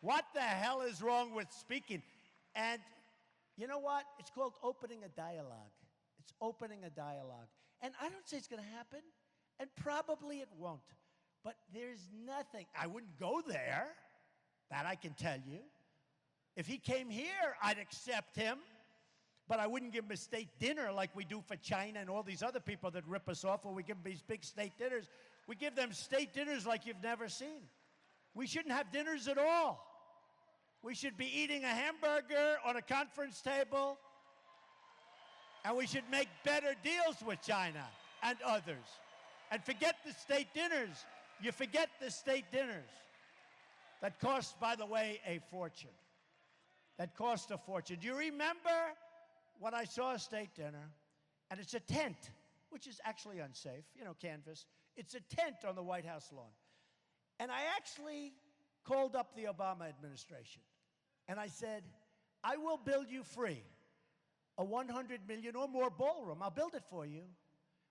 What the hell is wrong with speaking? And you know what? It's called opening a dialogue. It's opening a dialogue. And I don't say it's going to happen, and probably it won't. But there's nothing. I wouldn't go there. That I can tell you. If he came here, I'd accept him. But I wouldn't give him a state dinner like we do for China and all these other people that rip us off, or we give them these big state dinners. We give them state dinners like you've never seen. We shouldn't have dinners at all. We should be eating a hamburger on a conference table, and we should make better deals with China and others. And forget the state dinners. You forget the state dinners. That cost, by the way, a fortune. That cost a fortune. Do you remember when I saw a state dinner, and it's a tent, which is actually unsafe, you know, canvas. It's a tent on the White House lawn. And I actually called up the Obama administration, and I said, I will build you free a 100 million or more ballroom. I'll build it for you.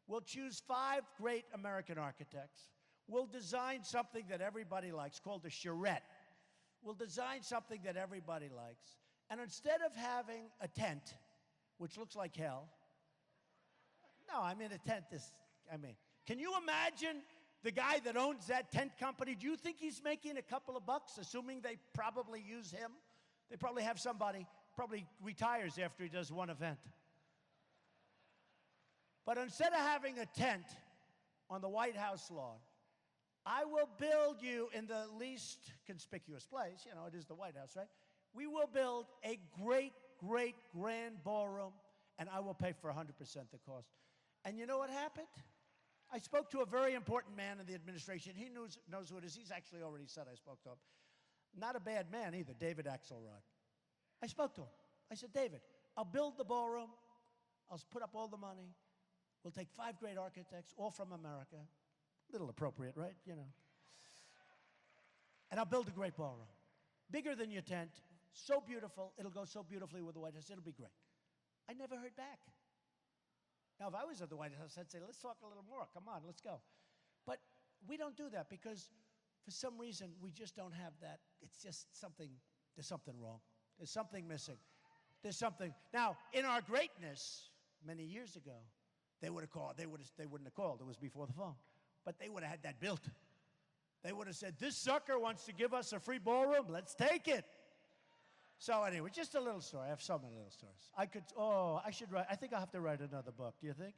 We'll choose 5 great American architects. We'll design something that everybody likes called a charrette. We'll design something that everybody likes. And instead of having a tent, which looks like hell, no, I mean, a tent is, can you imagine the guy that owns that tent company? Do you think he's making a couple of bucks, assuming they probably use him? They probably have somebody, probably retires after he does one event. But instead of having a tent on the White House lawn, I will build you in the least conspicuous place. You know, it is the White House, right? We will build a great, great grand ballroom, and I will pay for 100% the cost. And you know what happened? I spoke to a very important man in the administration. He knows who it is. He's actually already said I spoke to him. Not a bad man either, David Axelrod. I spoke to him. I said, David, I'll build the ballroom. I'll put up all the money. We'll take 5 great architects, all from America. Little appropriate, right? You know. And I'll build a great ballroom. Bigger than your tent. So beautiful. It'll go so beautifully with the White House. It'll be great. I never heard back. Now, if I was at the White House, I'd say, let's talk a little more. Come on, let's go. But we don't do that because for some reason, we just don't have that. It's just something, there's something wrong. There's something missing. There's something. Now, in our greatness, many years ago, they would have called. They wouldn't have called. It was before the phone. But they would have had that built. They would have said, this sucker wants to give us a free ballroom. Let's take it. So anyway, just a little story. I have so many little stories. I should write. I think I'll have to write another book. Do you think?